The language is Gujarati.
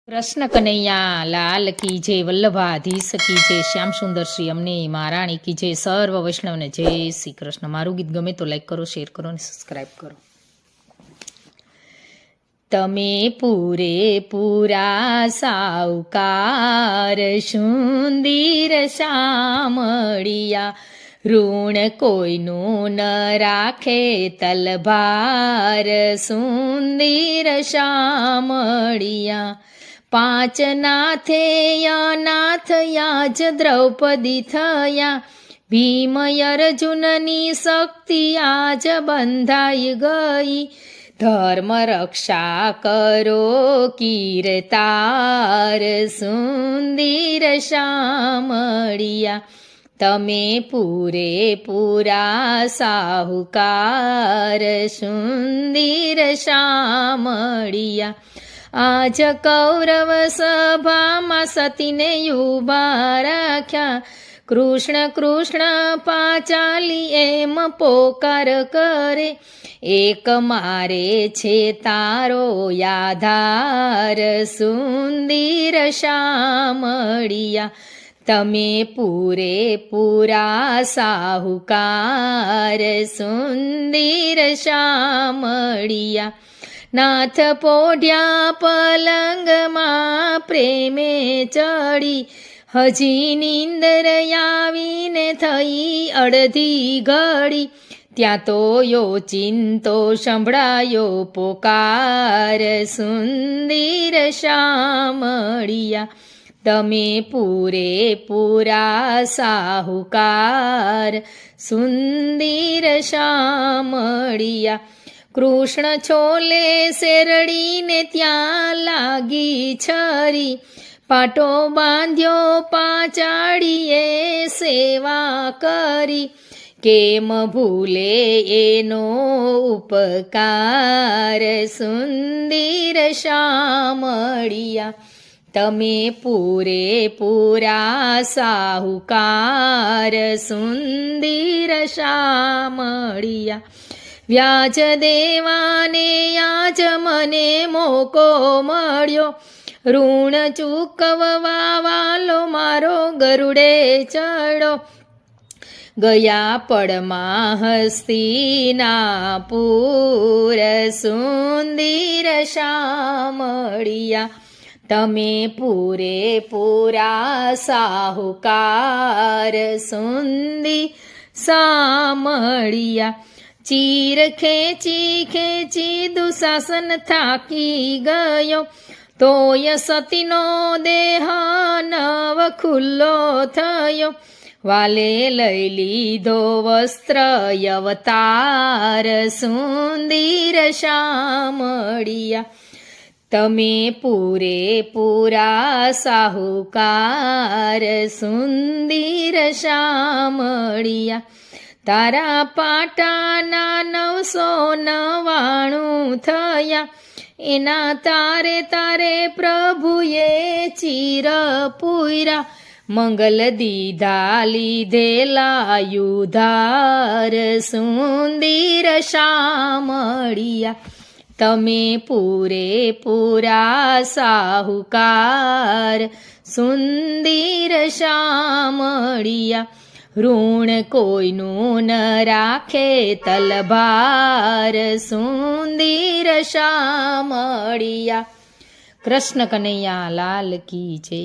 કૃષ્ણ કનૈયા લાલ કી જય, વલ્લભાધીશ કી જય, શ્યામ સુંદર શ્રી અમને મહારાણી કી જય, સર્વ વૈષ્ણવને જય શ્રી કૃષ્ણ। મારું ગીત ગમે તો લાઈક કરો, શેર કરો અને સબસ્ક્રાઈબ કરો। તમે પૂરેપૂરા સાવકાર સુંદર શામળિયા, ઋણ કોઈનું ન રાખે તલભાર સુંદર શામળિયા। પાંચ નાથે અનાથ યાજ દ્રૌપદી થયા, ભીમ અર્જુનની શક્તિ આજ બંધાઈ ગઈ। ધર્મ રક્ષા કરો કીર્તાર સુંદર શામળિયા, તમે પૂરેપૂરા સાહુકાર સુંદર શામળિયા। આજ કૌરવ સભામાં સતીને ઉભા રાખ્યા, કૃષ્ણ કૃષ્ણ પાંચાલી એમ પોકાર કરે। એક મારે છે તારો આધાર સુંદર શામળિયા, તમે પૂરેપૂરા સાહુકાર સુંદર શામળિયા। નાથ પોઢ્યા પલંગમાં પ્રેમે ચડી, હજી નીંદર આવીને થઈ અડધી ઘડી। ત્યાં તો ચિંતો સંભળાયો પોકાર સુંદર શામળિયા, તમે પૂરેપૂરા સાહુકાર સુંદર શામળિયા। કૃષ્ણ છોલે શેરડીને ત્યાં લાગી છરી, પાટો બાંધ્યો પાંચાળીએ સેવા કરી। કેમ ભૂલે એનો ઉપકાર સુંદર શામળિયા, તમે પૂરેપૂરા સાહુકાર સુંદર શામળિયા। વ્યાજ દેવાને આજ મને મોકો મળ્યો, ઋણ ચૂકવવા વાલો મારો ગરુડે ચડ્યો। ગયા પળમાં હસ્તિનાપુર સુંદર શામળિયા, તમે પૂરેપૂરા સાહુકાર સુંદર શામળિયા। ચીર ખેંચી ખેંચી દુશાસન થાકી ગયો, તોય સતીનો દેહ નવ ખુલ્લો થયો। વાલે લઈ લીધો વસ્ત્ર અવતાર સુંદર શામળિયા, તમે પૂરેપૂરા સાહુકાર સુંદર શામળિયા। તારા પાટાના 999 થયા, એના તારે તારે પ્રભુએ ચીર પૂર્યા। મંગલ દીધા લીધેલા યુધાર સુંદર શામળિયા, તમે પૂરેપૂરા સાહુકાર સુંદર શામળિયા। ઋણ કોઈનું ન રાખે તલભાર સુંદર શામળિયા। કૃષ્ણ કનૈયા લાલ કી જય।